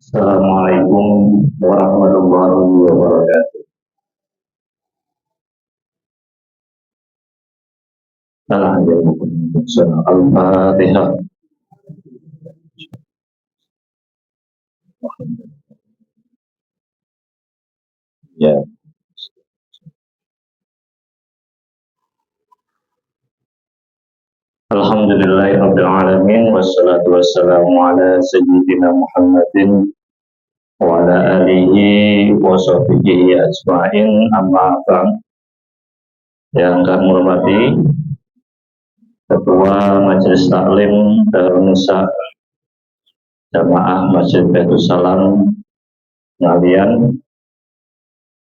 Assalamualaikum warahmatullahi wabarakatuh. Al-Fatihah. Ya. Alhamdulillahirabbil alamin wassalatu wassalamu ala sayyidina Muhammadin wa ala alihi wa sahbihi ajma'in amma ba'd. Yang kami hormati Ketua Majelis Taklim Darun Nisa Jamaah Masjid Baitus Salam Ngalian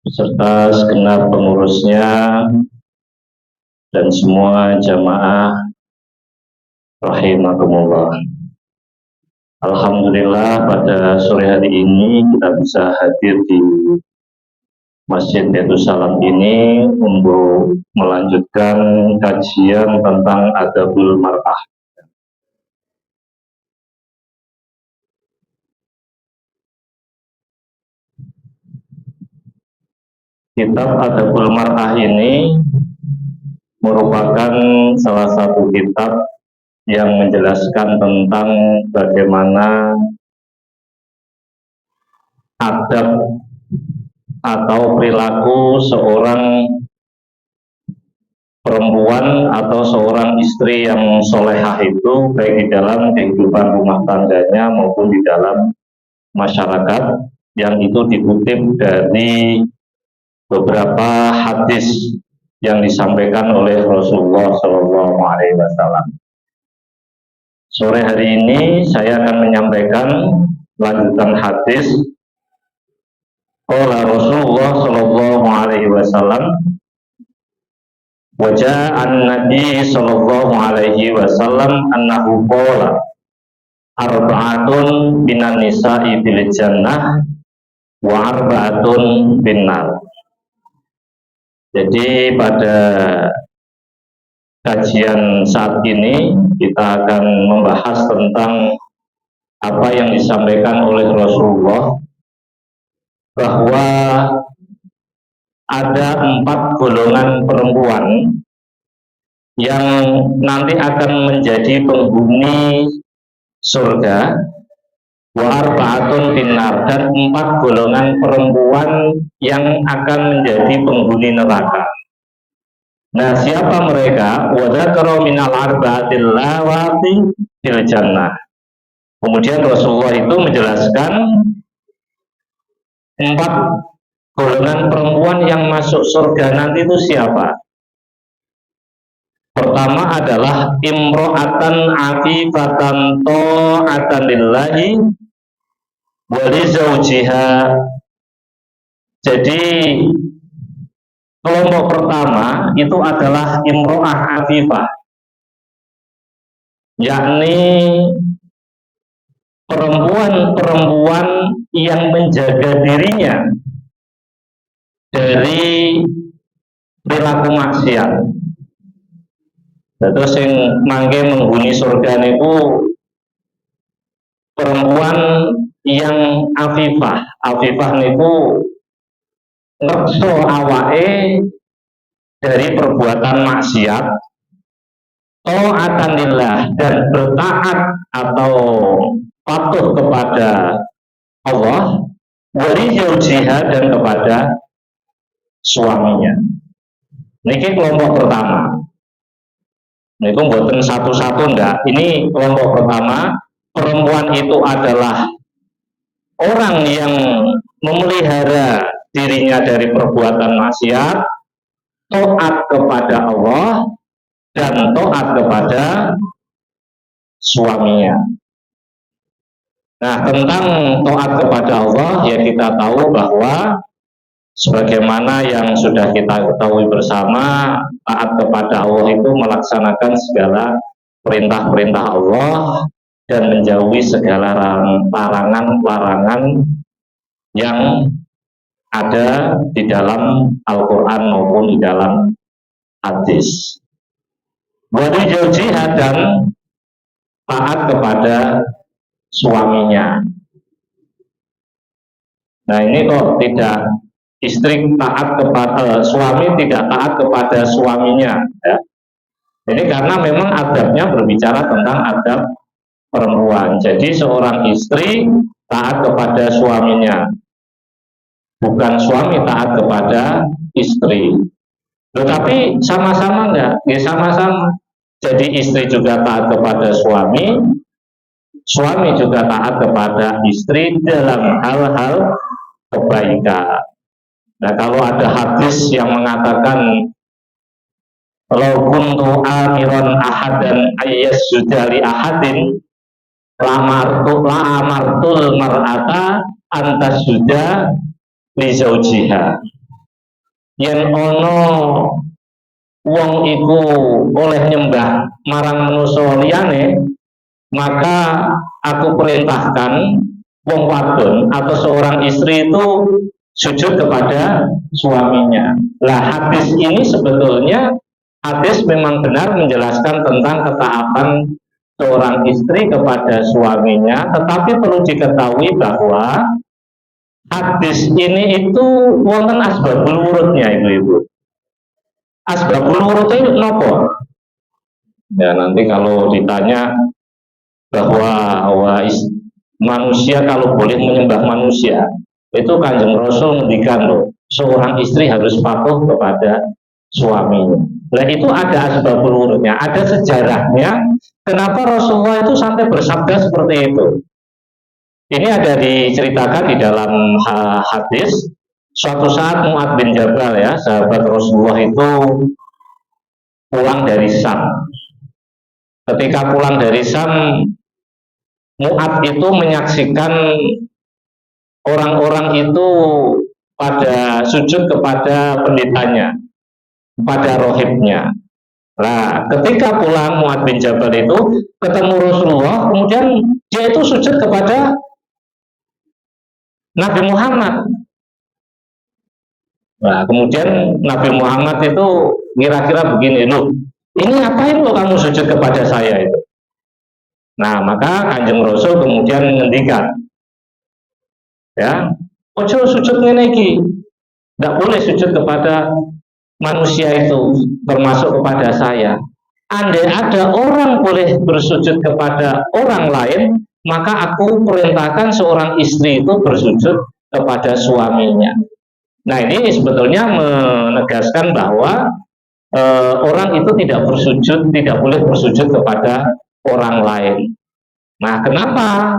beserta segenap pengurusnya dan semua jamaah rahimakumullah. Alhamdulillah pada sore hari ini kita bisa hadir di Masjid Baitus Salam ini untuk melanjutkan kajian tentang Adabul Mar'ah. Kitab Adabul Mar'ah ini merupakan salah satu kitab yang menjelaskan tentang bagaimana adab atau perilaku seorang perempuan atau seorang istri yang solehah itu baik di dalam kehidupan rumah tangganya maupun di dalam masyarakat, yang itu dikutip dari beberapa hadis yang disampaikan oleh Rasulullah SAW. Sore hari ini saya akan menyampaikan lanjutan hadis. Qala Rasulullah SAW, waja'an Nabi SAW annahu qala arba'atun binan nisa'i bil jannah wa arba'atun binnar. Jadi pada kajian saat ini kita akan membahas tentang apa yang disampaikan oleh Rasulullah, bahwa ada 4 golongan perempuan yang nanti akan menjadi penghuni surga, wa arba'atun finnar, dan 4 golongan perempuan yang akan menjadi penghuni neraka. Nah, siapa mereka? Wa dzakara minal arba'atil lawati fil jannah. Kemudian Rasulullah itu menjelaskan 4 golongan perempuan yang masuk surga nanti itu siapa? Pertama adalah imro'atan afifatan ta'atan lillahi wa li zawjiha. Jadi kelompok pertama itu adalah imro'ah afifah, yakni perempuan-perempuan yang menjaga dirinya dari perilaku maksiat. Terus yang mangke menghuni surga niku perempuan yang afifah. Afifah niku ngrekso awake dari perbuatan maksiat, ta'atan lillah, dan bertaat atau patuh kepada Allah, wali zaujiha, dan kepada suaminya. Niki kelompok pertama. Niku mboten satu-satu enggak. Ini kelompok pertama. Perempuan itu adalah orang yang memelihara dirinya dari perbuatan maksiat, taat kepada Allah, dan taat kepada suaminya. Nah, tentang taat kepada Allah, ya kita tahu bahwa sebagaimana yang sudah kita ketahui bersama, taat kepada Allah itu melaksanakan segala perintah-perintah Allah dan menjauhi segala larangan-larangan yang ada di dalam Al-Quran maupun di dalam hadis. Wali zaujiha, dan taat kepada suaminya. Nah ini kok tidak, istri taat kepada suami tidak taat kepada suaminya, ya. Ini karena memang adabnya berbicara tentang adab perempuan. Jadi seorang istri taat kepada suaminya, bukan suami taat kepada istri. Tetapi sama-sama enggak? Ya sama-sama. Jadi istri juga taat kepada suami, suami juga taat kepada istri dalam hal-hal kebaikan. Nah, kalau ada hadis yang mengatakan law kuntu amiron ahadan ayyasjuda li ahadin la amartul mar'ata antasjuda li zaujiha. Yen ono wong iku oleh nyembah marang manusa liyane, maka aku perintahkan wong wadon atau seorang istri itu sujud kepada suaminya. Lah hadis ini sebetulnya hadis memang benar menjelaskan tentang ketaatan seorang istri kepada suaminya, tetapi perlu diketahui bahwa hadis ini itu wonten asbabul wurudnya, ibu-ibu. Asbabul wurud itu nopo? Ya nanti kalau ditanya bahwa manusia kalau boleh menyembah manusia, itu Kanjeng Rasul ngendikan loh, seorang istri harus patuh kepada suaminya. Nah itu ada asbabul wurudnya, ada sejarahnya. Kenapa Rasulullah itu sampai bersabda seperti itu? Ini ada diceritakan di dalam hadis. Suatu saat Mu'ad bin Jabal, ya, sahabat Rasulullah itu pulang dari Syam. Ketika pulang dari Syam, Mu'ad itu menyaksikan orang-orang itu pada sujud kepada pendetanya, pada rohibnya. Nah, ketika pulang Mu'ad bin Jabal itu ketemu Rasulullah, kemudian dia itu sujud kepada Nabi Muhammad. Nah, kemudian Nabi Muhammad itu kira-kira begini, loh, ini ngapain lo kamu sujud kepada saya itu? Nah, maka Kanjeng Rasul kemudian menghentikan, ya, ojo sujud ngene iki, tidak boleh sujud kepada manusia itu, termasuk kepada saya. Andai ada orang boleh bersujud kepada orang lain, maka aku perintahkan seorang istri itu bersujud kepada suaminya. Nah ini sebetulnya menegaskan bahwa orang itu tidak bersujud, tidak boleh bersujud kepada orang lain. Nah kenapa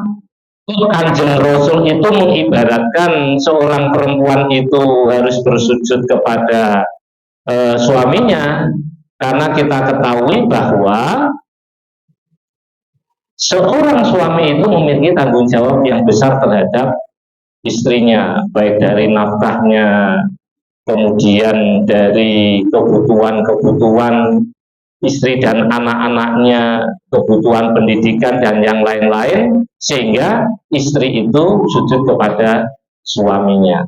Kanjeng Rasul itu mengibaratkan seorang perempuan itu harus bersujud kepada suaminya? Karena kita ketahui bahwa seorang suami itu memiliki tanggung jawab yang besar terhadap istrinya, baik dari nafkahnya, kemudian dari kebutuhan-kebutuhan istri dan anak-anaknya, kebutuhan pendidikan dan yang lain-lain, sehingga istri itu sujud kepada suaminya.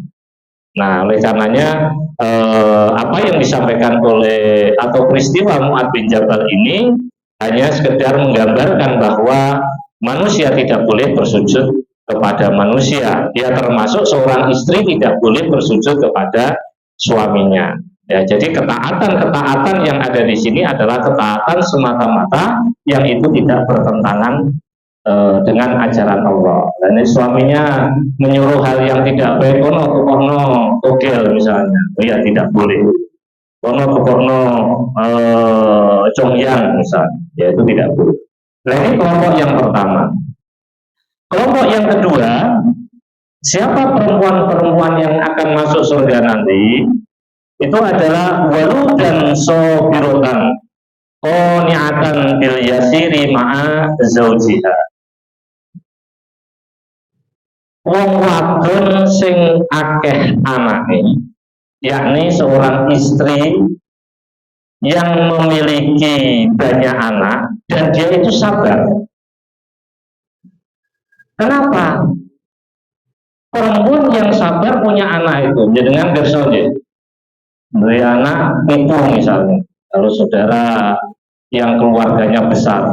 Nah, oleh karenanya apa yang disampaikan oleh atau peristiwa Mu'ad bin Jabal ini hanya sekedar menggambarkan bahwa manusia tidak boleh bersujud kepada manusia. Dia termasuk seorang istri tidak boleh bersujud kepada suaminya. Ya, jadi ketaatan-ketaatan yang ada di sini adalah ketaatan semata-mata yang itu tidak bertentangan dengan ajaran Allah. Dan suaminya menyuruh hal yang tidak baik, kono togel misalnya, ya tidak boleh. Kono congyang misalnya, ya itu tidak boleh. Nah ini kelompok yang pertama. Kelompok yang kedua, siapa perempuan-perempuan yang akan masuk surga nanti? Itu adalah walu dan sobirotan, qoni'atan bil yasiri ma'a zaujiha. Wong wadon sing akeh anake, yakni seorang istri yang memiliki banyak anak dan dia itu sabar. Kenapa? Perempuan yang sabar punya anak itu, jadi dengan gerso nggih. Dari anak itu misalnya, kalau saudara yang keluarganya besar,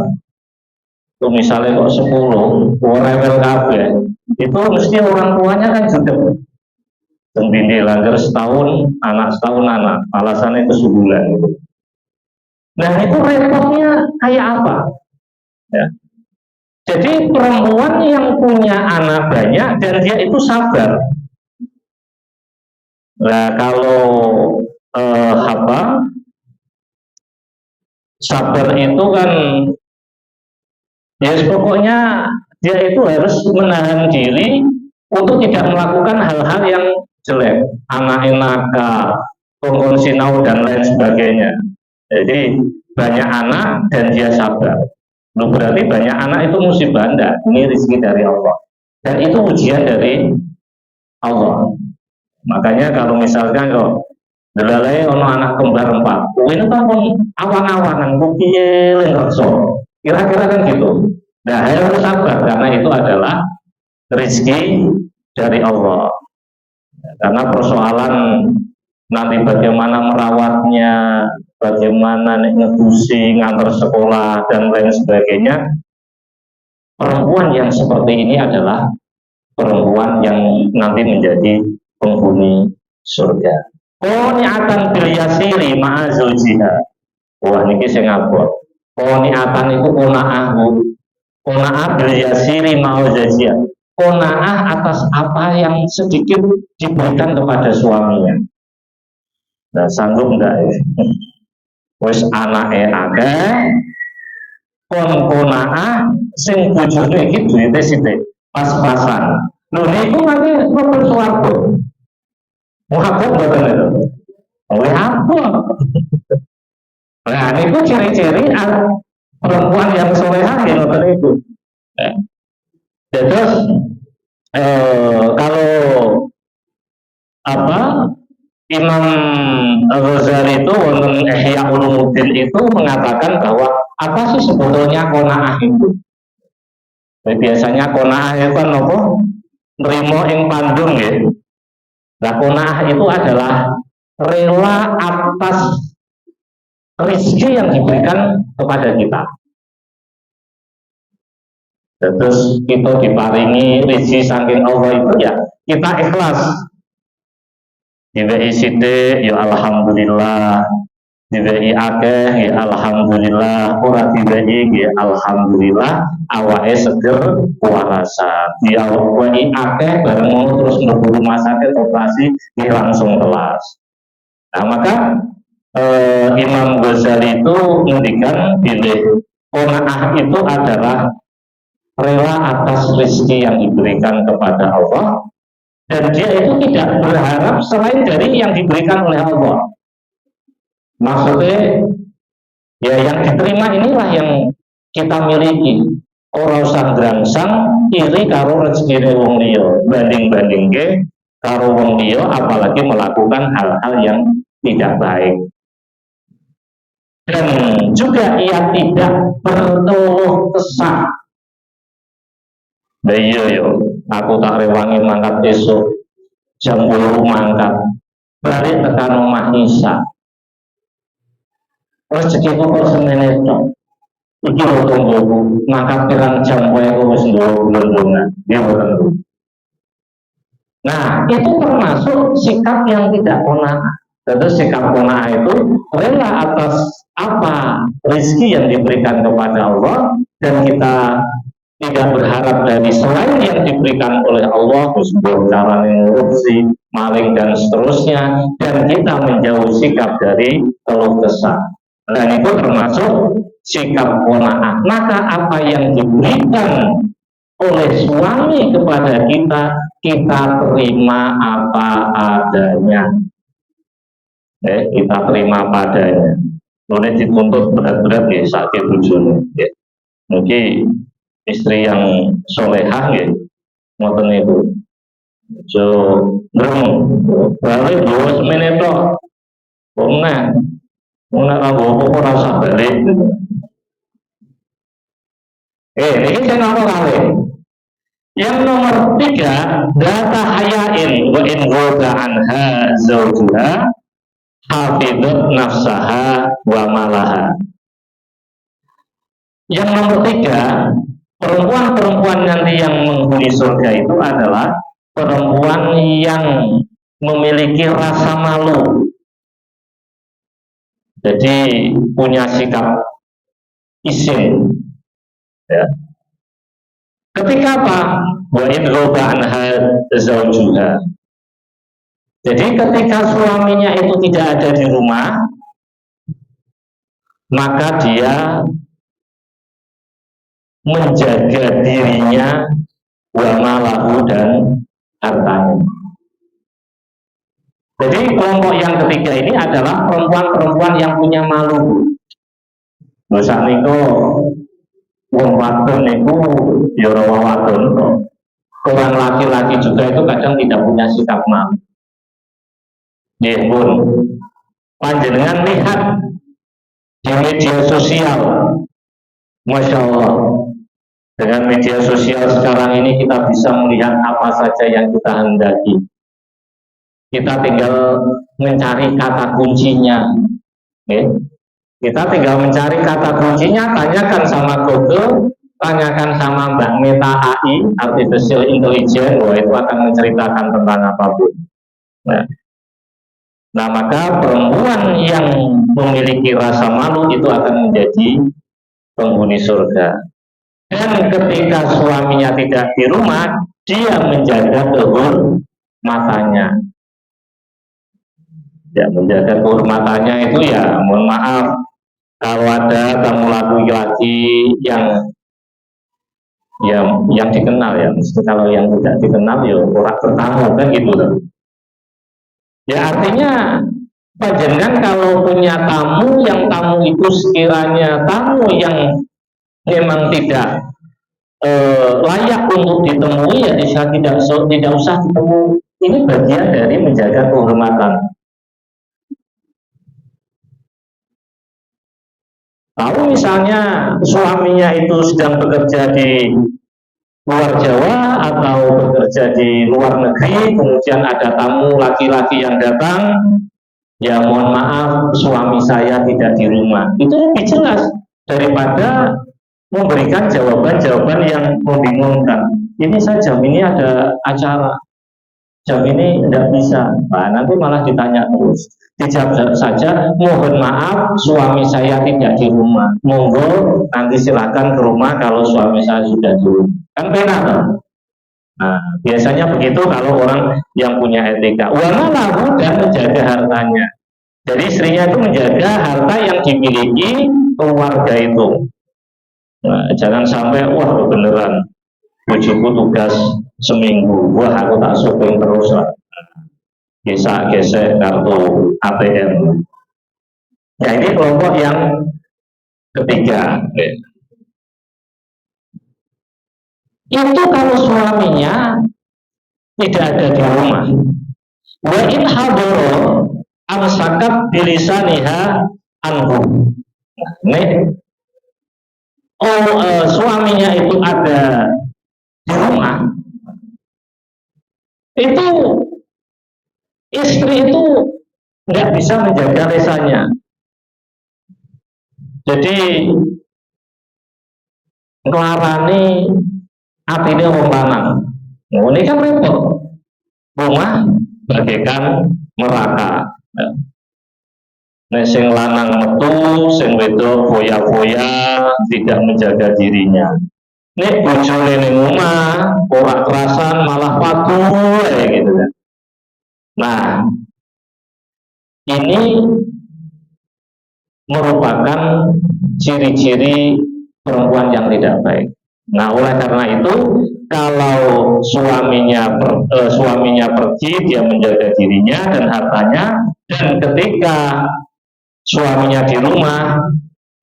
itu misalnya kok 10, rewel kabeh, itu mesti orang tuanya kan judek. Sembindi langgar setahun anak, alasannya kesubulan gitu. Nah itu repotnya kayak apa? Ya. Jadi perempuan yang punya anak banyak dan dia itu sabar. Nah kalau sabar itu kan ya pokoknya dia itu harus menahan diri untuk tidak melakukan hal-hal yang jelek, anak nakal, kongkong sinau dan lain sebagainya. Jadi banyak anak dan dia sabar. Lu berarti banyak anak itu musibah enggak? Ini rezeki dari Allah. Dan itu ujian dari Allah. Makanya kalau misalkan kok delalai ono anak kembar 4, ini kan awan-awanan, piye lengkso. Kira-kira kan gitu. Nah, harus sabar karena itu adalah rezeki dari Allah. Karena persoalan nanti bagaimana merawatnya, bagaimana ngebusi, ngantar sekolah dan lain sebagainya. Perempuan yang seperti ini adalah perempuan yang nanti menjadi penghuni surga. Qoni'atan bil yasiri ma'a zawjiha. Wah niki sing ngabot. Qoni'atan itu qona'ah bil yasiri ma'a zawjiha. Qona'ah atas apa yang sedikit diberikan kepada suaminya. Nah, sanggup enggak ya? Wis anake akeh qona'ah sing bojone iki duwite sithik, pas-pasan. Lho niku nanti mlebu swarga. Muhabbat mboten itu. Oleh apa? Nah, niku ciri-ciri perempuan yang solehah ya ngoten itu. Terus kalau Imam Al-Ghazali itu wonten Ihya Ulumuddin itu mengatakan bahwa apa sih sebetulnya qanaah itu? Jadi biasanya qanaah itu kan apa? Nrimo ing pandung ya. Nah, qanaah itu adalah rela atas rezeki yang diberikan kepada kita. Terus kita diparingi rezeki saking Allah itu ya kita ikhlas. Diwehi sithik ya alhamdulillah, diwehi akeh ya alhamdulillah, ora diwehi ya alhamdulillah, awake seger kuwarasan. Diwehi akeh bareng ngono terus mlebu rumah sakit operasi ya langsung kelas. Nah, maka Imam Ghazali itu mendikan bilih qanaah itu adalah rela atas rezeki yang diberikan kepada Allah dan dia itu tidak berharap selain dari yang diberikan oleh Allah. Maksudnya ya yang diterima inilah yang kita miliki. Ora usah grangsang iri karo rezeki wong liya, banding-bandingke karo wong liya apalagi melakukan hal-hal yang tidak baik. Dan juga ia tidak berkeluh kesah. Nah iya yo, aku tak rewangi mangkat esok jam 10 mangkat, balik tekan omah Isa. Rezeki kok semene tok. Iki lho tungguku, mangkat pirang jam kowe wis ndolong-ndolongan. Ya boten. Nah, itu termasuk sikap yang tidak qanaah. Tentu sikap qanaah itu rela atas apa rezeki yang diberikan kepada Allah dan kita tidak berharap dari selain yang diberikan oleh Allah, cara korupsi, maling dan seterusnya, dan kita menjauh sikap dari keluh kesah. Dan itu termasuk sikap qanaah. Maka apa yang diberikan oleh suami kepada kita, kita terima apa adanya. Kita terima padanya. Mulai dituntut berat-berat ya sakit bojone. Mungkin istri yang solehah ya, ngoten itu. So, balik dua semene tok. Nah, kalau apa rasa balik. Ini saya nomor kali. Yang nomor 3, data hayain wa in ghoda anha zawjuha hafidhat nafsaha wa malaha. Yang nomor 3, perempuan-perempuan nanti yang menghuni surga itu adalah perempuan yang memiliki rasa malu, jadi punya sikap isin, ya. Ketika apa? Wa in ghaba anha zawjuha. Jadi ketika suaminya itu tidak ada di rumah, maka dia menjaga dirinya, wa malahu, dan hartanya. Jadi kelompok yang ketiga ini adalah perempuan-perempuan yang punya malu. Dosa niku wong wadon niku ya ora wadon kok. Orang laki-laki juga itu kadang tidak punya sikap malu. Nggih pun. Panjenengan lihat di media sosial, Masya Allah, dengan media sosial sekarang ini kita bisa melihat apa saja yang kita hendaki. Kita tinggal mencari kata kuncinya, kita tinggal mencari kata kuncinya, tanyakan sama Google, tanyakan sama Mbak Meta AI, Artificial Intelligence, bahwa itu akan menceritakan tentang apapun. Nah, maka perempuan yang memiliki rasa malu itu akan menjadi penghuni surga. Dan ketika suaminya tidak di rumah, dia menjaga kehormatannya. Ya, menjaga kehormatannya itu ya, mohon maaf, kalau ada tamu laki-laki yang dikenal ya, mesti kalau yang tidak dikenal ya orang bertamu kan gitu loh. Ya artinya panjenengan kalau punya tamu, yang tamu itu sekiranya tamu yang memang tidak layak untuk ditemui, ya tidak usah ditemui. Ini bagian dari menjaga kehormatan. Kalau misalnya suaminya itu sedang bekerja di luar Jawa atau bekerja di luar negeri, kemudian ada tamu laki-laki yang datang, ya mohon maaf suami saya tidak di rumah. Itu lebih jelas daripada memberikan jawaban-jawaban yang membingungkan. Ini saya jam ini ada acara, jam ini tidak bisa. Nah, nanti malah ditanya terus. Dijawab saja, mohon maaf suami saya tidak di rumah, monggo nanti silakan ke rumah kalau suami saya sudah di rumah, kan benar kan? Nah, biasanya begitu kalau orang yang punya etika. Walau dan menjaga hartanya, jadi istrinya itu menjaga harta yang dimiliki keluarga itu. Nah, jangan sampai wah beneran bojoku tugas seminggu, wah aku tak shopping terus lah, bisa gesek kartu ATM. Ya ini kelompok yang ketiga. Itu kalau suaminya tidak ada di rumah. Wa in hadoro amsakat bilisaniha anhu. Suaminya itu ada di rumah, itu istri itu nggak bisa menjaga lisannya. Jadi ngelarani atine wong lanang. Nah, ini kan repot. Rumah bagaikan neraka. Nek sing lanang metu, sing wedok foya-foya, tidak menjaga dirinya. Nek bojone ning omah, ora kerasan malah patuh gitu kan. Nah, ini merupakan ciri-ciri perempuan yang tidak baik. Nah, oleh karena itu, kalau suaminya pergi, dia menjaga dirinya dan hartanya, dan ketika suaminya di rumah,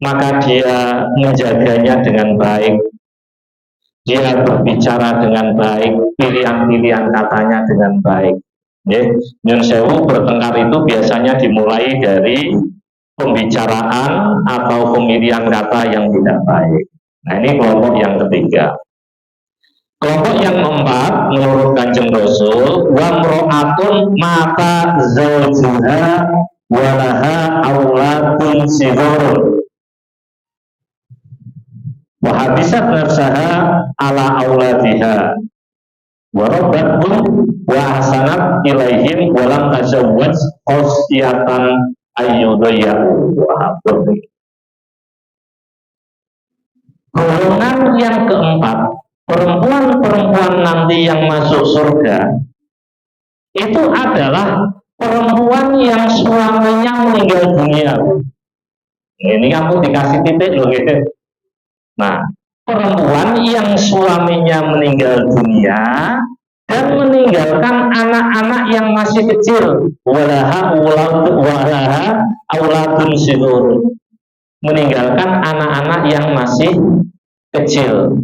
maka dia menjaganya dengan baik. Dia berbicara dengan baik, pilihan-pilihan katanya dengan baik. Nyun sewu, bertengkar itu biasanya dimulai dari pembicaraan atau pemilihan kata yang tidak baik. Nah, ini kelompok yang ketiga. Kelompok yang keempat menurut Kanjeng Rasul, wa mro'atun mata zawjuha walaha auladun sighar wa habisat nafsaha ala auladiha wa rabbatun wa ahsanat ilaihim walam tazawwaj khosyatan ayyudayyahu. Golongan yang keempat, perempuan-perempuan nanti yang masuk surga itu adalah perempuan yang suaminya meninggal dunia. Ini kamu dikasih titik loh gitu. Nah, perempuan yang suaminya meninggal dunia dan meninggalkan anak-anak yang masih kecil, walaha auladun sidur, meninggalkan anak-anak yang masih kecil.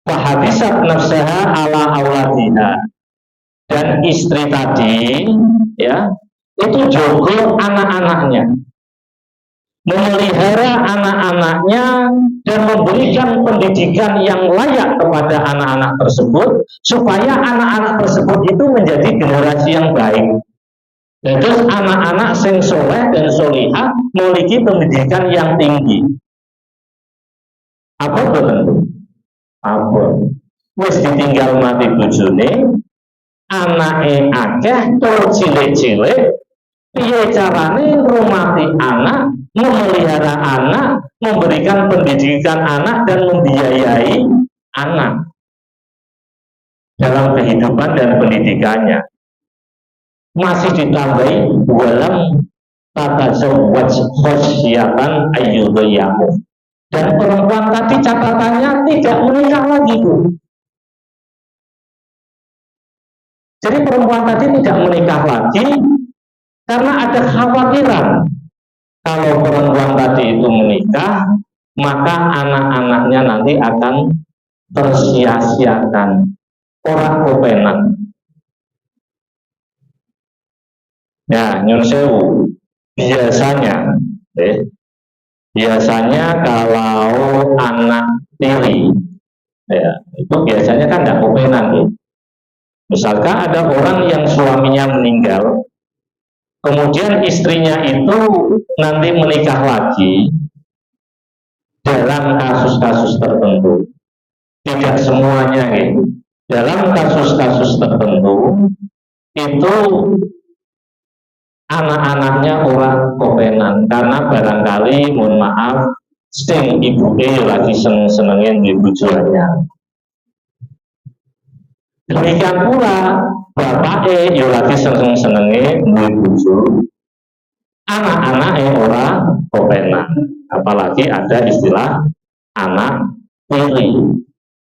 Fahabisat nafsaha ala auladiha, dan istri tadi ya itu jogo anak-anaknya, memelihara anak-anaknya dan memberikan pendidikan yang layak kepada anak-anak tersebut supaya anak-anak tersebut itu menjadi generasi yang baik. Dan terus anak-anak sing soleh dan solihah memiliki pendidikan yang tinggi. Apa betul? Apa? Wis ditinggal mati bojone, anake akeh tur cilik-cilik, piye carane ngrumati anak, memelihara anak, memberikan pendidikan anak dan membiayai anak dalam kehidupan dan pendidikannya. Masih ditambahi walam tatazawwaj khosyatan ayyudayyahu. Dan perempuan tadi catatannya tidak menikah lagi, Bu. Jadi perempuan tadi tidak menikah lagi karena ada khawatiran kalau perempuan tadi itu menikah, maka anak-anaknya nanti akan tersia-siakan, orang kepenak. Ya, nyun sewu, biasanya kalau anak tiri, ya, itu biasanya kan tidak kepenak, gitu. Misalkan ada orang yang suaminya meninggal, kemudian istrinya itu nanti menikah lagi dalam kasus-kasus tertentu. Tidak semuanya, gitu. Dalam kasus-kasus tertentu itu anak-anaknya orang kopenan karena barangkali mohon maaf sing ibu lagi seneng-senengin ibu jualnya. Demikian pula bapak lagi seneng-senengin ibu jual, anak-anaknya orang kopenan, apalagi ada istilah anak tiri.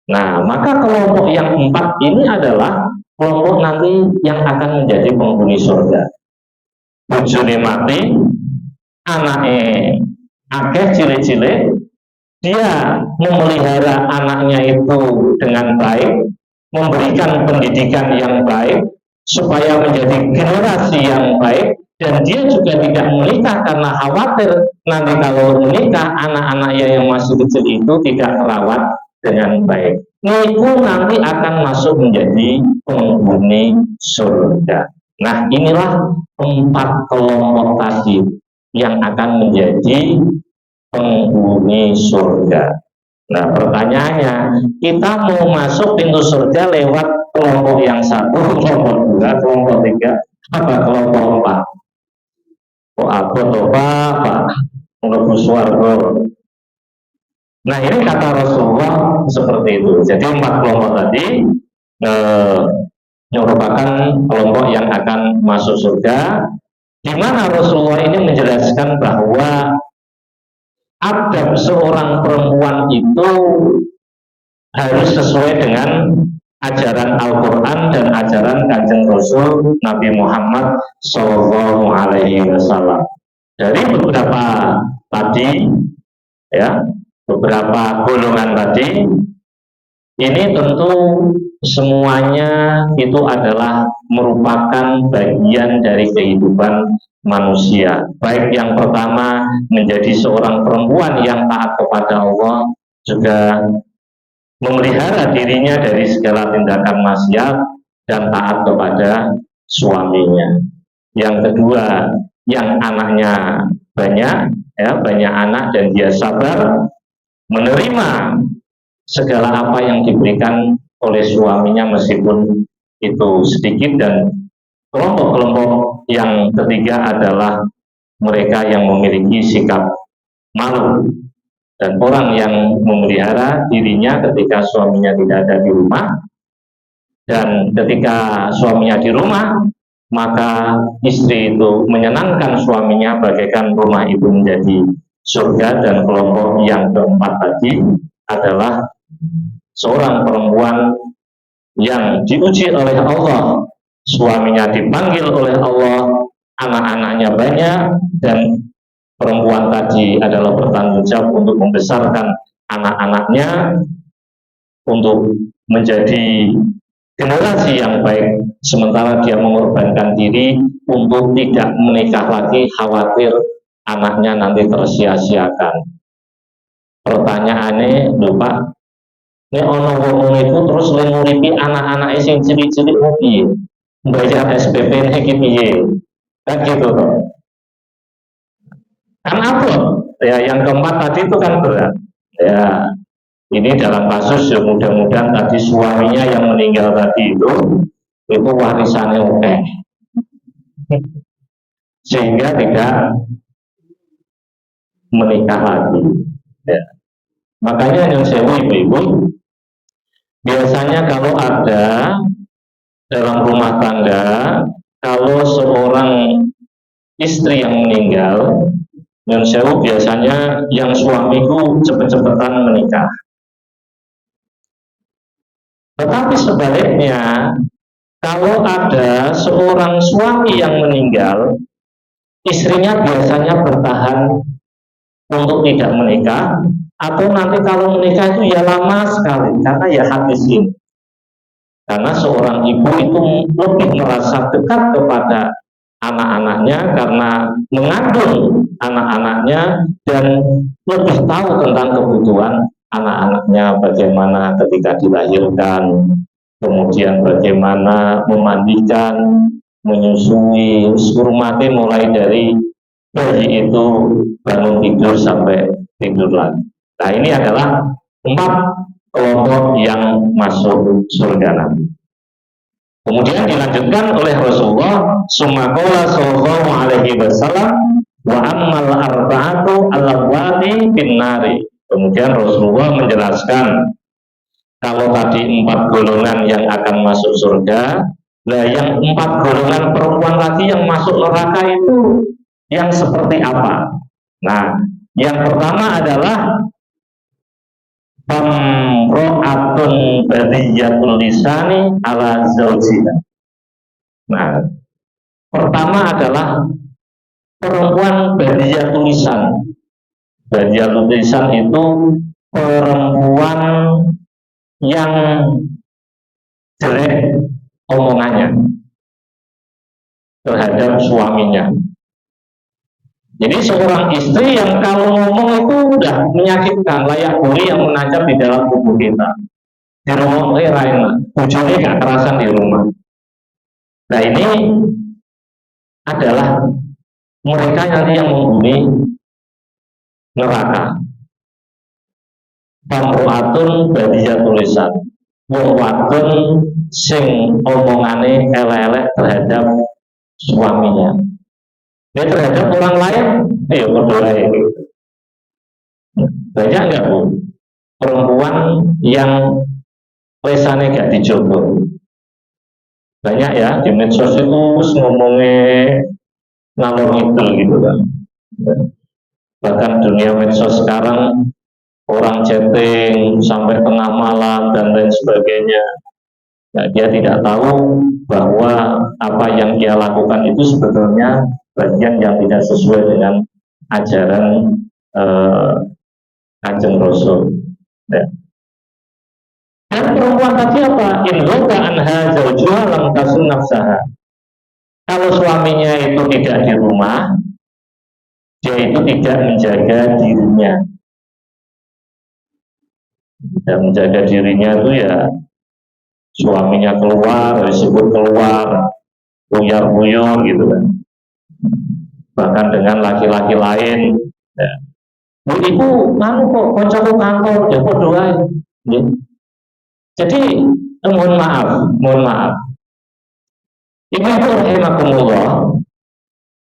Nah, maka kelompok yang empat ini adalah kelompok nanti yang akan menjadi penghuni surga. Bojone mati, anaknya akeh cilik-cilik, dia memelihara anaknya itu dengan baik, memberikan pendidikan yang baik supaya menjadi generasi yang baik, dan dia juga tidak menikah karena khawatir nanti kalau menikah anak-anaknya yang masih kecil itu tidak terawat dengan baik. Itu nanti akan masuk menjadi penghuni surga. Nah, inilah empat kelompok tadi yang akan menjadi penghuni surga. Nah, pertanyaannya, kita mau masuk pintu surga lewat kelompok yang satu, kelompok dua, kelompok tiga, apa kelompok empat? Oh, aku coba Pak menebus swarga. Nah, ini kata Rasulullah seperti itu. Jadi empat kelompok tadi merupakan kelompok yang akan masuk surga, di mana Rasulullah ini menjelaskan bahwa adab seorang perempuan itu harus sesuai dengan ajaran Al-Quran dan ajaran Kanjeng Rasul Nabi Muhammad Shallallahu Alaihi Wasallam. Dari beberapa tadi, ya, beberapa golongan tadi, ini tentu semuanya itu adalah merupakan bagian dari kehidupan manusia. Baik yang pertama menjadi seorang perempuan yang taat kepada Allah, juga memelihara dirinya dari segala tindakan maksiat dan taat kepada suaminya. Yang kedua, yang anaknya banyak, ya, banyak anak dan dia sabar menerima segala apa yang diberikan oleh suaminya meskipun itu sedikit dan Kelompok-kelompok yang ketiga adalah mereka yang memiliki sikap malu, dan orang yang memelihara dirinya ketika suaminya tidak ada di rumah, dan ketika suaminya di rumah maka istri itu menyenangkan suaminya bagaikan rumah itu menjadi surga. Dan kelompok yang keempat tadi adalah seorang perempuan yang diuji oleh Allah, suaminya dipanggil oleh Allah, anak-anaknya banyak, dan perempuan tadi adalah bertanggung jawab untuk membesarkan anak-anaknya untuk menjadi generasi yang baik, sementara dia mengorbankan diri untuk tidak menikah lagi, khawatir anaknya nanti tersia-siakan. Pertanyaannya, lho Pak, ini ono wong itu terus nguripi anak-anak sing cilik-cilik piye? Bayar SPP ini piye? Kan gitu toh. Kan apa? Ya yang keempat tadi itu kan berat. Ya, ini dalam kasus ya mudah-mudahan tadi suaminya yang meninggal tadi itu warisannya oke, sehingga tidak menikah lagi. Ya. Makanya yang saya ibu-ibu, biasanya kalau ada dalam rumah tangga, kalau seorang istri yang meninggal, yang sewu biasanya yang suamiku cepet-cepetan menikah. Tetapi sebaliknya, kalau ada seorang suami yang meninggal, istrinya biasanya bertahan untuk tidak menikah, atau nanti kalau menikah itu ya lama sekali, karena ya habisin. Karena seorang ibu itu lebih merasa dekat kepada anak-anaknya karena mengandung anak-anaknya, dan lebih tahu tentang kebutuhan anak-anaknya, bagaimana ketika dilahirkan, kemudian bagaimana memandikan, menyusui, hormati mulai dari bayi itu bangun tidur sampai tidur lagi. Nah, ini adalah 4 kelompok yang masuk surga nanti. Kemudian dilanjutkan oleh Rasulullah, sumaqala sallallahu alaihi wasallam, wa ammal arba'atu allawati bin nari. Kemudian Rasulullah menjelaskan, kalau tadi 4 golongan yang akan masuk surga, nah yang 4 golongan perempuan lagi yang masuk neraka itu yang seperti apa? Nah, yang pertama adalah pamro'atun badiyatul lisani ala zawjiha. Nah, pertama adalah perempuan badiyatul lisan. Badiyatul lisan itu perempuan yang jelek omongannya terhadap suaminya. Jadi seorang istri yang kalau ngomong itu udah menyakitkan, layak duri yang menancap di dalam tubuh kita. Di rumah lain, ujungnya gak kerasan di rumah. Nah, ini adalah mereka nanti yang menghuni neraka. Pamro'atun badiyatul lisan, wong wadon sing omongane elek-elek terhadap suaminya. Ya, terhadap orang lain, ayo berdoa gitu. Banyak nggak Bu perempuan yang lesannya gak dijogo? Banyak ya, di medsos itu ngomongnya ngalor ngidul gitu kan. Bahkan dunia medsos sekarang orang chatting sampai tengah malam dan lain sebagainya. Nah, dia tidak tahu bahwa apa yang dia lakukan itu sebetulnya bagian yang tidak sesuai dengan ajaran Kanjeng Rasul. Ya. Dan perempuan tadi apa? In ghaba anha zawjuha lam tasun nafsaha. Kalau suaminya itu tidak di rumah, dia itu tidak menjaga dirinya. Tidak menjaga dirinya itu ya suaminya keluar, disebut keluar, buyar-buyur gitu kan. Bahkan dengan laki-laki lain. Ya. Ibu, kamu kok koncoku kantor, ya kok doain. Ya. Jadi mohon maaf. Ibu rahimakumullah,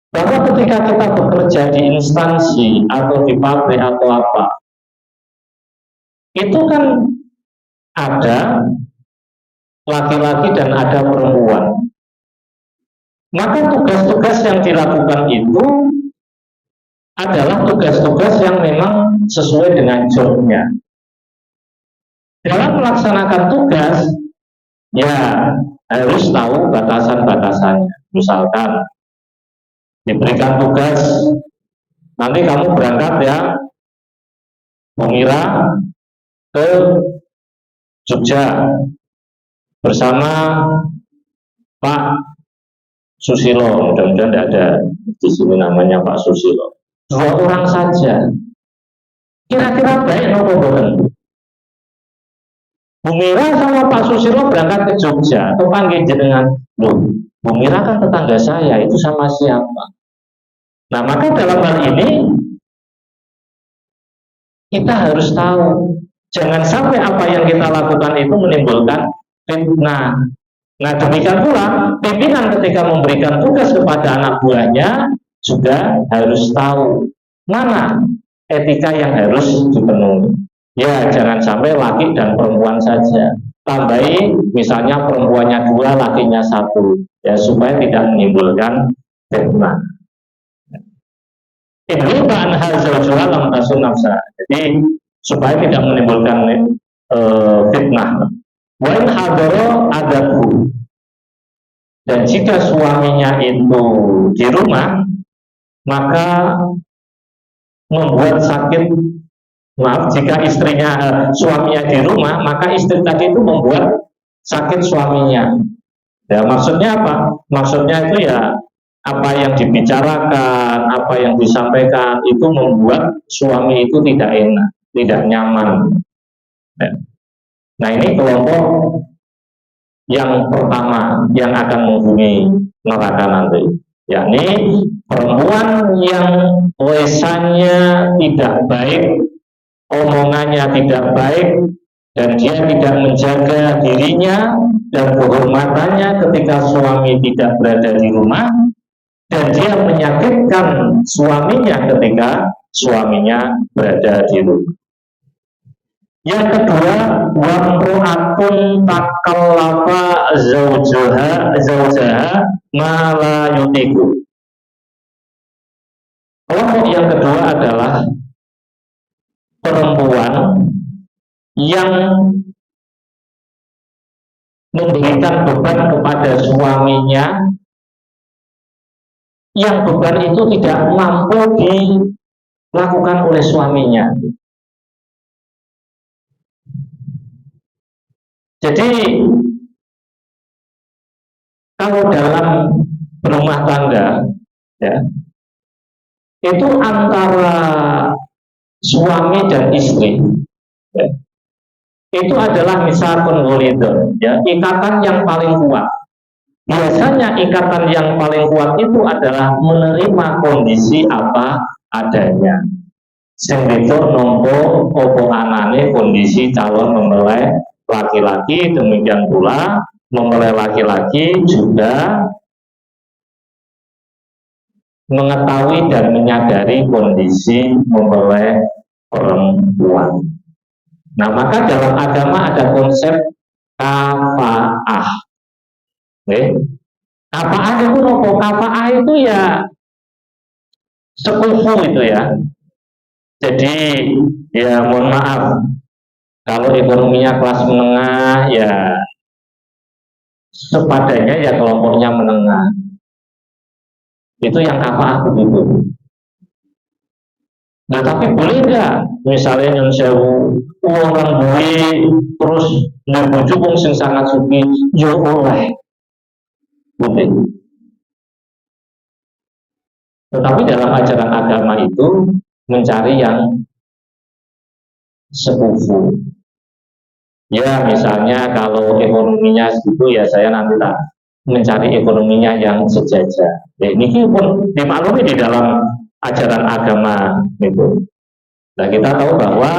bahwa ketika kita bekerja di instansi atau di pabrik atau apa, itu kan ada laki-laki dan ada perempuan. Maka tugas-tugas yang dilakukan itu adalah tugas-tugas yang memang sesuai dengan jobnya. Dalam melaksanakan tugas, ya harus tahu batasan-batasannya. Misalkan diberikan tugas, nanti kamu berangkat ya, Mira ke Jogja bersama Pak Susilo. Mudah-mudahan tidak ada di sini namanya Pak Susilo. 2 orang saja. Kira-kira baik nopo boten? Bu Mira sama Pak Susilo berangkat ke Jogja, atau panggil jenengan, loh, Bu Mira kan tetangga saya, itu sama siapa? Nah, maka dalam hal ini kita harus tahu, jangan sampai apa yang kita lakukan itu menimbulkan fitnah. Nah, demikian pula pimpinan ketika memberikan tugas kepada anak buahnya juga harus tahu mana etika yang harus dipenuhi. Ya, jangan sampai laki dan perempuan saja. Tambahi misalnya perempuannya 2, lakinya 1, ya supaya tidak menimbulkan fitnah. Ibu kan hal zawjuha lam tasun nafsa. Jadi supaya tidak menimbulkan fitnah. Wa in hadara adatku. Dan jika suaminya itu di rumah, maka membuat sakit. Maaf, jika suaminya di rumah, maka istri tadi itu membuat sakit suaminya. Ya, maksudnya apa? Maksudnya itu ya apa yang dibicarakan, apa yang disampaikan itu membuat suami itu tidak enak, tidak nyaman. Nah, ini kelompok yang pertama yang akan menghuni neraka nanti, yakni perempuan yang lesannya tidak baik, omongannya tidak baik, dan dia tidak menjaga dirinya dan kehormatannya ketika suami tidak berada di rumah, dan dia menyakitkan suaminya ketika suaminya berada di rumah. Yang kedua, wamru'atun takallafa zaujaha ma la yutiku. Kelompok yang kedua adalah perempuan yang memberikan beban kepada suaminya, yang beban itu tidak mampu dilakukan oleh suaminya. Jadi kalau dalam berumah tangga, ya, itu antara suami dan istri, ya, itu adalah misakun walidun, ya, ikatan yang paling kuat. Biasanya ikatan yang paling kuat itu adalah menerima kondisi apa adanya. Sing wedok nampa apa anane kondisi calon mempelai laki-laki, demikian pula mempelai laki-laki juga mengetahui dan menyadari kondisi mempelai perempuan. Nah, maka dalam agama ada konsep kafaah. Kafaah itu apa? Kafaah itu ya sekufu itu ya. Jadi ya mohon maaf, kalau ekonominya kelas menengah ya sepadanya ya kelompoknya menengah. Itu yang kafaah begitu. Nah, tapi boleh nggak misalnya yang sewu orang duwe terus nyobojo wong sing sangat suki, ya oleh. Boleh. Tetapi dalam ajaran agama itu mencari yang sekufu. Ya, misalnya kalau ekonominya segitu ya saya nanti tak mencari ekonominya yang sejajar. Ya, ini pun dimaklumi di dalam ajaran agama itu. Nah, kita tahu bahwa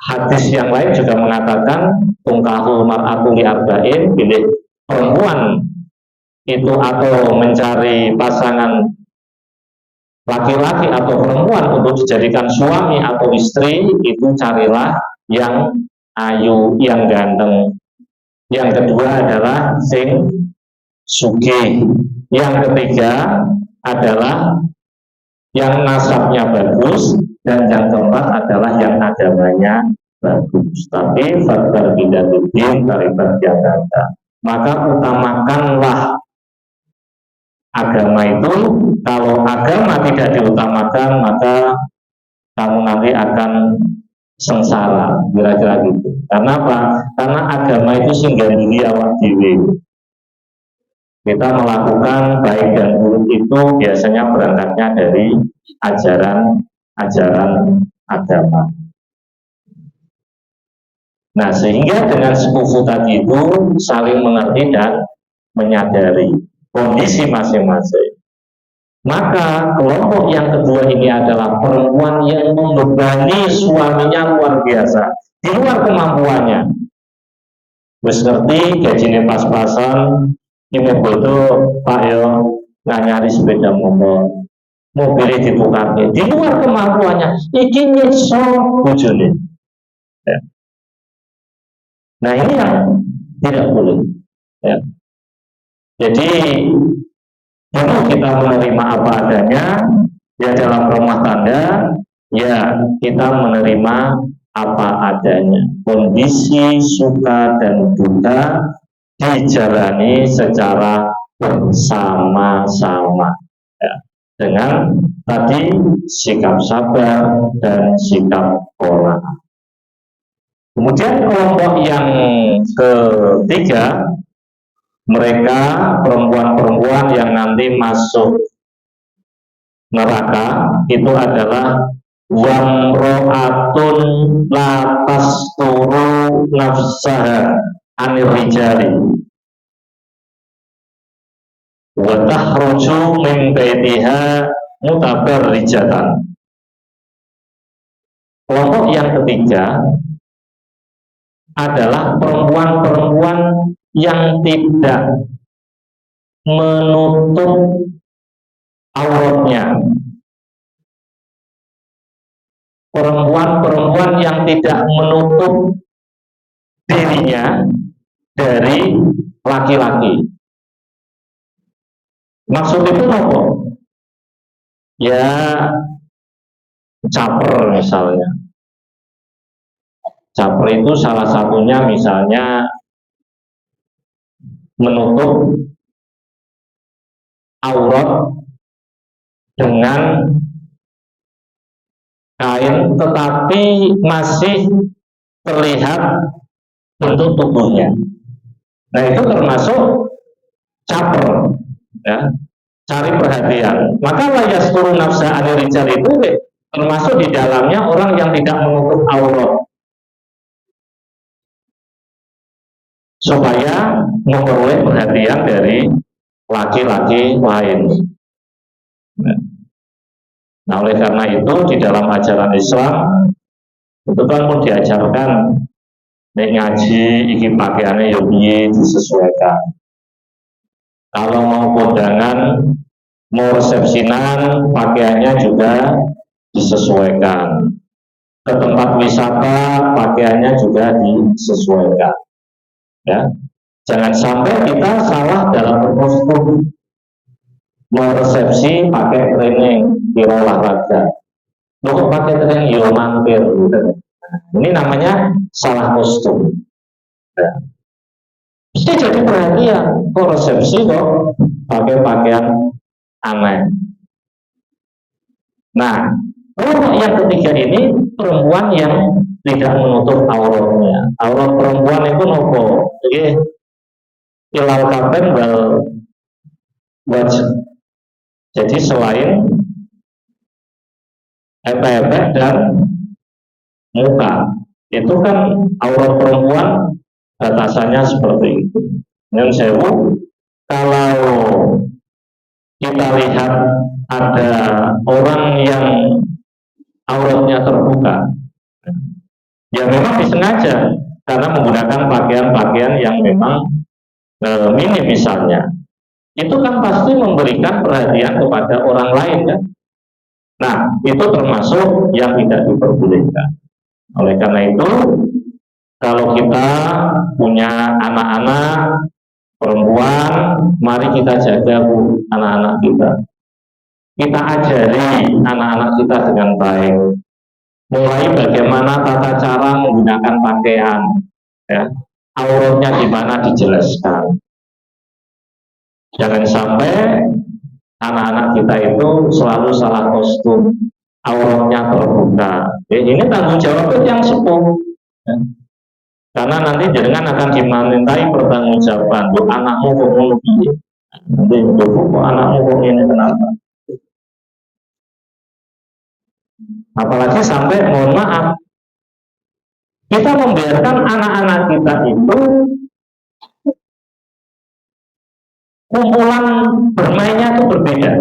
hadis yang lain juga mengatakan tungkahul mar'atu li arba'in, pilih perempuan itu atau mencari pasangan laki-laki atau perempuan untuk dijadikan suami atau istri, itu carilah yang ayu, yang ganteng. Yang kedua adalah sing sugih. Yang ketiga adalah yang nasabnya bagus, dan yang keempat adalah yang agamanya bagus. Tapi faktor bidadudin taribat jadata. Maka utamakanlah agama itu. Kalau agama tidak diutamakan, maka kamu nanti akan sengsara, kira-kira gitu. Karena apa? Karena agama itu singgah diri awak dewi. Kita melakukan baik dan buruk itu biasanya berangkatnya dari ajaran agama. Nah, sehingga dengan sepupu tadi itu saling mengerti dan menyadari kondisi masing-masing. Maka kelompok yang kedua ini adalah perempuan yang membebani suaminya luar biasa, di luar kemampuannya. Wis ngerti gajinya pas-pasan, ini itu Pak yo nggak nyari sepeda mobilnya ditukar di luar kemampuannya, iki nyiksa bojone. Ya. Nah, ini yang tidak boleh. Ya. Jadi dulu kita menerima apa adanya, ya dalam rumah tangga, ya kita menerima apa adanya. Kondisi suka dan duka dijalani secara bersama-sama, ya, dengan tadi sikap sabar dan sikap qanaah. Kemudian kelompok yang ketiga, mereka perempuan-perempuan yang nanti masuk neraka, itu adalah wamro'atun latas turu nafsaha anir rijali wa tahruju min baitiha mutabarrijatan. Kelompok yang ketiga adalah perempuan-perempuan yang tidak menutup auratnya, perempuan-perempuan yang tidak menutup dirinya dari laki-laki. Maksud itu apa? Ya caper misalnya. Caper itu salah satunya misalnya menutup aurat dengan kain tetapi masih terlihat bentuk tubuhnya. Nah, itu termasuk caper, ya, cari perhatian. Maka layas turun nafsa anirijal itu termasuk di dalamnya orang yang tidak menutup aurat supaya memperoleh perhatian dari laki-laki lain. Nah, oleh karena itu di dalam ajaran Islam itu kan pun diajarkan nek ngaji iki pakaiannya yo piye disesuaikan. Kalau mau kondangan, mau resepsinan, pakaiannya juga disesuaikan. Ke tempat wisata, pakaiannya juga disesuaikan. Ya, jangan sampai kita salah dalam berkostum. Mau resepsi pakai training di olahraga, lo kok pakai training yo mampir gitu. Ini namanya salah kostum. Ya. Mesti jadi perhatian, kok resepsi kok pakai pakaian aneh. Nah, kelompok yang ketiga ini perempuan yang tidak menutup auratnya. Aurat perempuan itu nopo, jadi ilal kapen wal wajah. Jadi selain epek-epek dan muka, itu kan aurat perempuan batasannya seperti itu. Dan sewu, kalau kita lihat ada orang yang auratnya terbuka, ya memang disengaja karena menggunakan pakaian-pakaian yang memang mini misalnya, itu kan pasti memberikan perhatian kepada orang lain kan. Nah, itu termasuk yang tidak diperbolehkan. Oleh karena itu, kalau kita punya anak-anak perempuan, mari kita jaga Bu, anak-anak kita. Kita ajari anak-anak kita dengan baik. Mulai bagaimana tata cara menggunakan pakaian, ya. Auratnya di mana dijelaskan. Jangan sampai anak-anak kita itu selalu salah kostum, auratnya terbuka. Ini tanggung jawab yang sepuh. Ya. Karena nanti jenengan akan dimintai pertanggungjawaban. Loh, anakmu kok ngono piye? Nanti kok anakmu kok ini kenapa? Apalagi sampai mohon maaf, kita membiarkan anak-anak kita itu kumpulan bermainnya itu berbeda.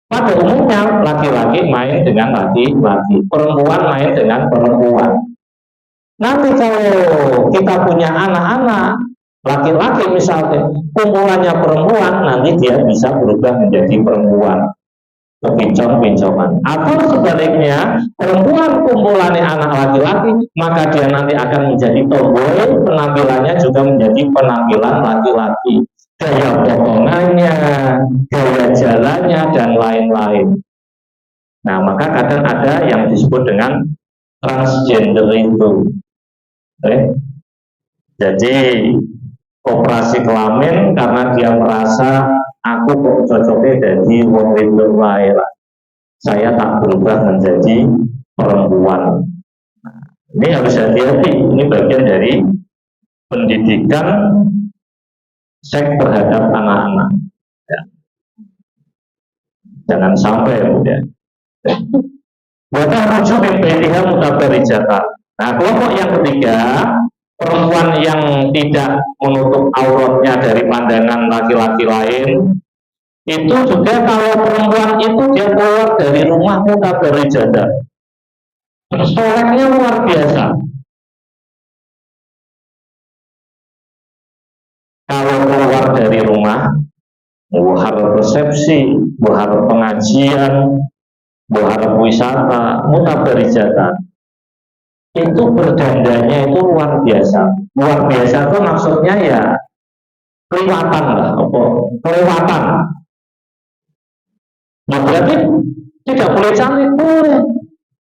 Pada umumnya laki-laki main dengan laki-laki, perempuan main dengan perempuan. Nanti kalau kita punya anak-anak laki-laki misalnya, kumpulannya perempuan, nanti dia bisa berubah menjadi perempuan, kepincong-pincongan. Atau sebaliknya, perempuan kumpulannya anak laki-laki, maka dia nanti akan menjadi tomboy, penampilannya juga menjadi penampilan laki-laki. Gaya potongannya, gaya jalannya, dan lain-lain. Nah, maka kadang ada yang disebut dengan transgender itu. Jadi operasi kelamin karena dia merasa aku kok cocoknya jadi wong wedok wae lah. Saya tak berubah menjadi perempuan. Nah, ini harus hati-hati. Ini bagian dari pendidikan seks terhadap anak-anak. Ya. Jangan sampai ya. Bahkan rujuk BPTH mutabarijatan. Nah, kelompok yang ketiga, perempuan yang tidak menutup auratnya dari pandangan laki-laki lain, itu juga kalau perempuan itu dia keluar dari rumah mutabarijatan, solehnya luar biasa. Kalau keluar dari rumah, harap resepsi, harap pengajian, harap wisata, mutabarijatan, itu berdandanya itu luar biasa. Luar biasa itu maksudnya ya kelewatan lah, kelewatan. Nah, berarti tidak boleh cantik, boleh.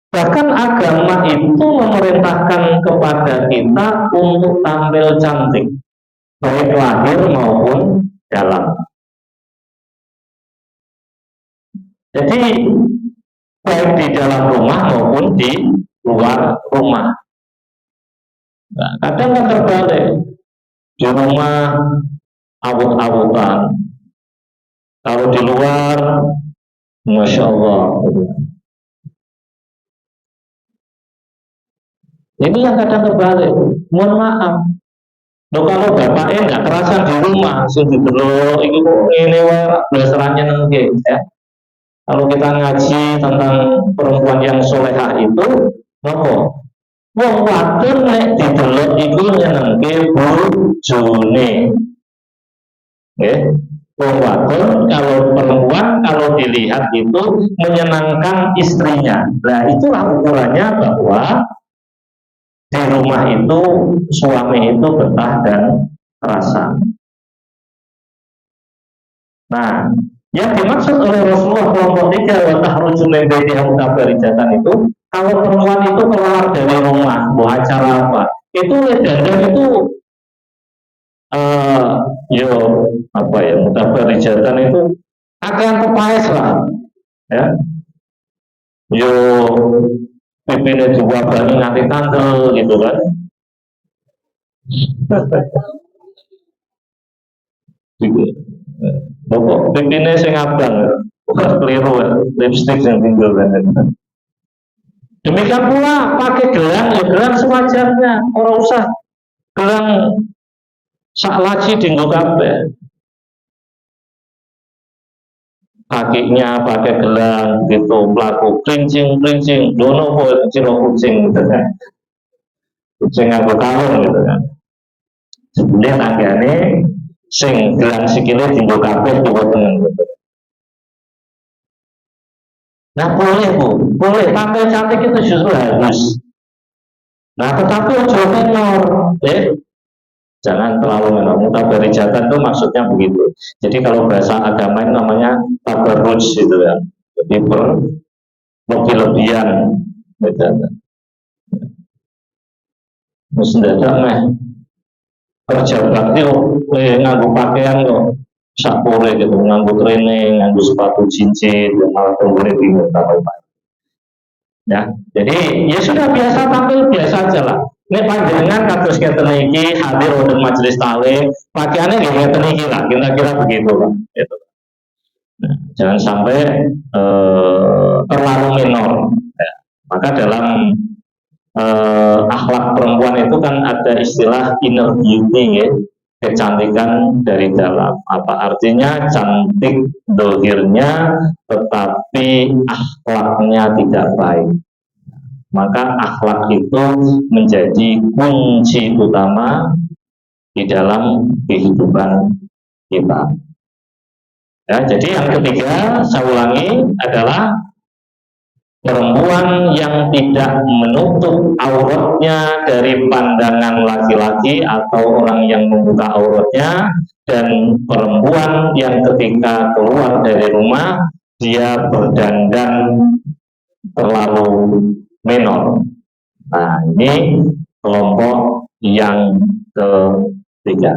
Bahkan agama itu memerintahkan kepada kita untuk tampil cantik, baik lahir maupun dalam. Jadi baik di dalam rumah maupun di luar rumah. Nah, kadang kan terbalik, di rumah awut-awutan, kalau di luar, masya Allah. Ini yang kadang terbalik. Mohon maaf. Loh, kalau bapaknya nggak kerasan di rumah, sudah dulu ini belasarannya nengke, ya. Kalau kita ngaji tentang perempuan yang solehah itu, nopo. Wong wadon nek didelok iku nyenengke bojone. Nggih. Wong wadon kalau perempuan kalau dilihat itu menyenangkan istrinya. Nah, itulah ukurannya bahwa di rumah itu suami itu betah dan terasa. Nah, yang dimaksud oleh Rasulullah kelompok 3 wa tahruju min baitiha mutabarijatan itu, kalau perempuan itu keluar dari rumah, buat acara apa, itu dandan itu mutabarijatan itu akan kepaes lah, ya. Pipinnya juga bani nanti tandel gitu kan. Pokok pipinnya sing abang, bukan keliru, lipstick yang tinggal kan. Demikian pula pakai gelang, ya gelang sewajarnya, orang usah gelang sak laci dinggo kabeh. Kakinya pakai gelang gitu, pelaku klincing, dono ciro kucing gitu kan. Kucing aku kalung gitu kan. Jebule tanggane sing gelang sikile dienggo kabeh kiwa tengen. Nah boleh Bu, boleh tampil cantik itu justru harus. Nah tetapi ojo menor, jangan terlalu menor. Mutabarijatan itu maksudnya begitu. Jadi kalau bahasa agama itu namanya tabarruj gitu ya. Jadi lebih-lebihan. Mesti dadak meh kerja bakti kok nganggo pakaian kok sakure gitu, nganggo training, nganggo sepatu cincin, malah tenggone bingung tahu Pak. Ya, jadi ya sudah biasa tampil biasa aja lah. Ini panjenengan kados ngeten iki hadir wonten majelis taklim, pakaiannya nggih ngeten iki lah, kira-kira begitu lah. Gitu. Nah, jangan sampai terlalu minor. Ya. Maka dalam akhlak perempuan itu kan ada istilah inner beauty ya, kecantikan dari dalam. Apa artinya? Cantik dohirnya tetapi akhlaknya tidak baik. Maka akhlak itu menjadi kunci utama di dalam kehidupan kita. Ya, jadi yang ketiga, saya ulangi, adalah perempuan yang tidak menutup auratnya dari pandangan laki-laki atau orang yang membuka auratnya, dan perempuan yang ketika keluar dari rumah dia berdandan terlalu menor. Nah, ini kelompok yang ketiga.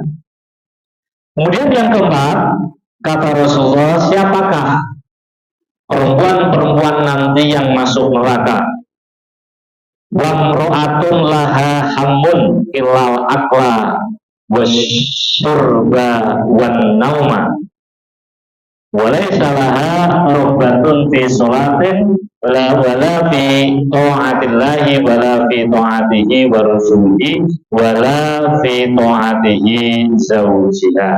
Kemudian yang keempat, kata Rasulullah, siapakah perempuan-perempuan nanti yang masuk neraka? Wamro'atun laha hammun ilal akla wasyurba wan nauma walaysa laha rubbatun fi sholatin wala fi ta'atillahi wala fi ta'atihi wa rasulihi wala fi ta'atihi zawjiha.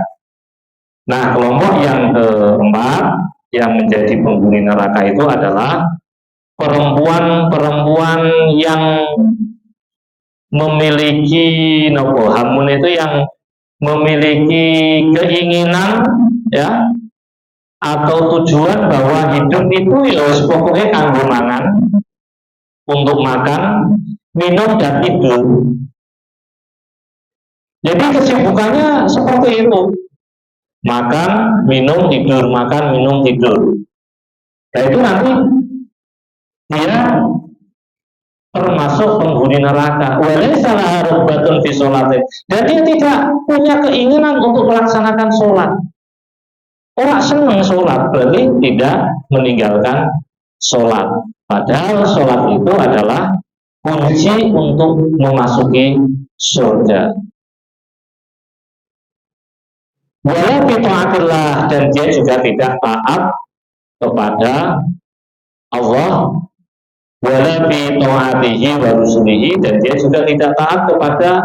Nah, kelompok yang keempat yang menjadi penghuni neraka itu adalah perempuan-perempuan yang memiliki hamun itu yang memiliki keinginan ya atau tujuan bahwa hidup itu ya pokoknya kanggo mangan, untuk makan, minum dan tidur. Jadi kesibukannya seperti itu. Makan, minum, tidur, makan, minum, tidur. Nah itu nanti dia termasuk penghuni neraka. Walaysa laha rubbatun fi sholatin. Dan dia tidak punya keinginan untuk melaksanakan sholat. Orang senang sholat, berarti tidak meninggalkan sholat. Padahal sholat itu adalah kunci untuk memasuki surga. Wala fi ta'atillah, dan dia juga tidak taat kepada Allah, wala fi ta'atihi wa rusulihi, dan dia juga tidak taat kepada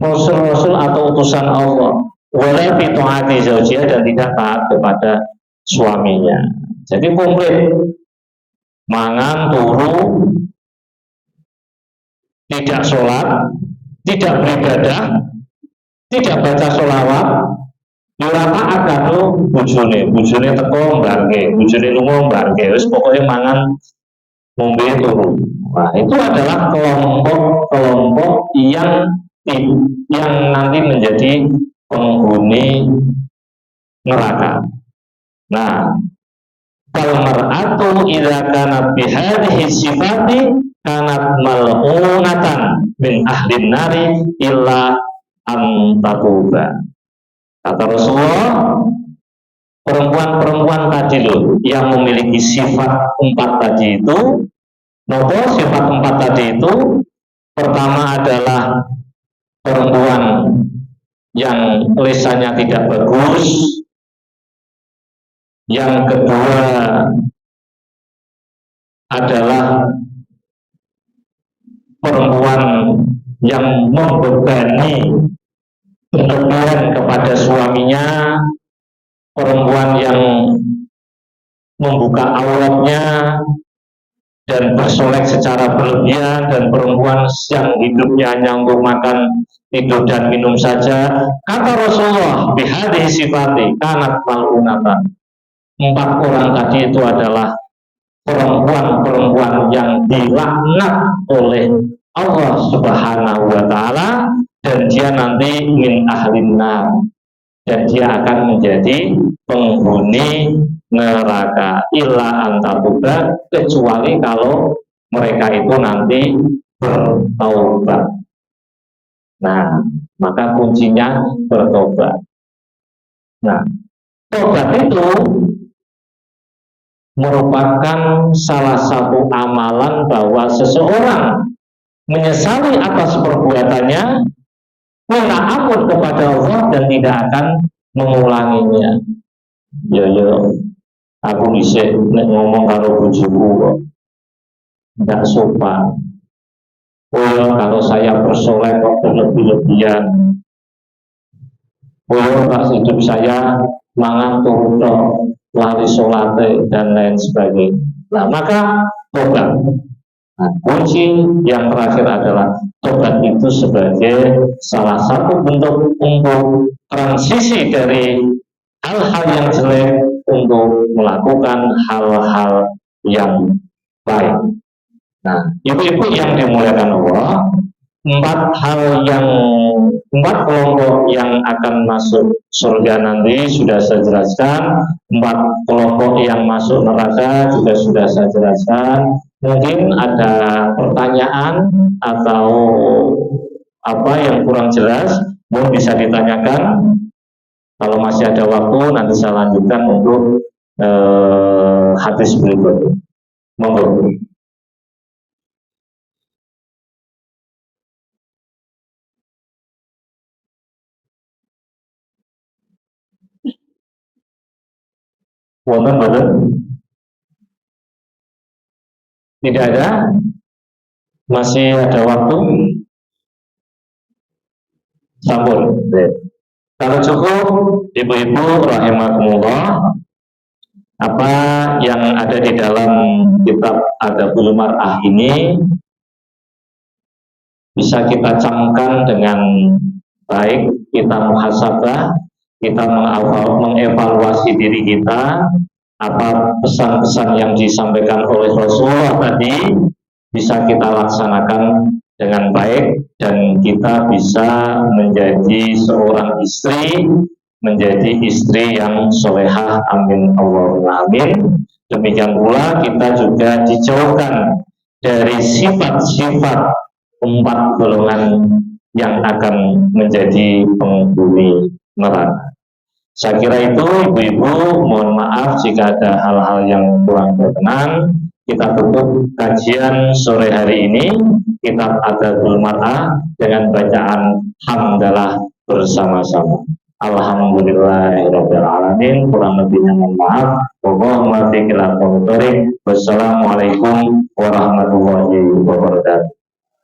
rasul-rasul atau utusan Allah, wala fi ta'ati zawjiha, dan tidak taat kepada suaminya. Jadi komplit, mangan, turu, tidak sholat, tidak beribadah, tidak baca sholawat, ora taat karo bojone teko mbangke, bojone lunga mbangke, wis pokoknya mangan ngombe turu. Nah, itu adalah kelompok yang nanti menjadi penghuni neraka. Nah, fal mar'atu idza kanat bi hadhihi sifati kanat mal'unatan min ahlin nari illa antatuba. Kata Rasulullah, perempuan-perempuan tadi loh yang memiliki sifat empat tadi itu, nopo sifat empat tadi itu, pertama adalah perempuan yang lisannya tidak bagus, yang kedua adalah perempuan yang membebani berlebihan kepada suaminya, perempuan yang membuka auratnya, dan bersolek secara berlebihan, dan perempuan yang hidupnya hanya untuk makan, tidur dan minum saja. Kata Rasulullah, bihadhihi sifati kanat mal'unatan. 4 orang tadi itu adalah perempuan-perempuan yang dilaknat oleh Allah Subhanahu wa taala, dan dia nanti min ahlin nar, dan dia akan menjadi penghuni neraka illa antatuba, kecuali kalau mereka itu nanti bertaubat. Nah, maka kuncinya bertobat. Nah, tobat itu merupakan salah satu amalan bahwa seseorang menyesali atas perbuatannya, minta ampun kepada Allah dan tidak akan mengulanginya. Ya, aku bisa ngomong kalau bojoku kok tidak sopan. Oh, kalau saya bersolek kok berlebih-lebihan. Oh, pas hidup saya mangan turun lari solate dan lain sebagainya. Nah, maka tobat. Nah, kunci yang terakhir adalah tobat itu sebagai salah satu bentuk untuk transisi dari hal-hal yang jelek untuk melakukan hal-hal yang baik. Nah, ibu-ibu yang dimuliakan Allah, 4 kelompok yang akan masuk surga nanti sudah saya jelaskan. 4 kelompok yang masuk neraka juga sudah saya jelaskan. Mungkin ada pertanyaan atau apa yang kurang jelas, mungkin bisa ditanyakan. Kalau masih ada waktu, nanti saya lanjutkan untuk hadis berikutnya. Monggo. Wonten boten? Tidak ada? Masih ada waktu? Sampun. Kalau cukup, ibu-ibu rahimakumullah, apa yang ada di dalam kitab Adabul Mar'ah ini bisa kita camkan dengan baik, kita muhasabah, kita mengevaluasi diri kita, apa pesan-pesan yang disampaikan oleh Rasulullah tadi bisa kita laksanakan dengan baik, dan kita bisa menjadi seorang istri, menjadi istri yang solehah, amin Allahumma amin. Demikian pula kita juga dijauhkan dari sifat-sifat 4 golongan yang akan menjadi penghuni neraka. Saya kira itu, ibu-ibu, mohon maaf jika ada hal-hal yang kurang berkenan. Kita tutup kajian sore hari ini kitab Adabul Mar'ah dengan bacaan hamdalah bersama-sama. Alhamdulillahirabbil alamin. Kurang lebihnya mohon maaf. Wassalamualaikum warahmatullahi wabarakatuh.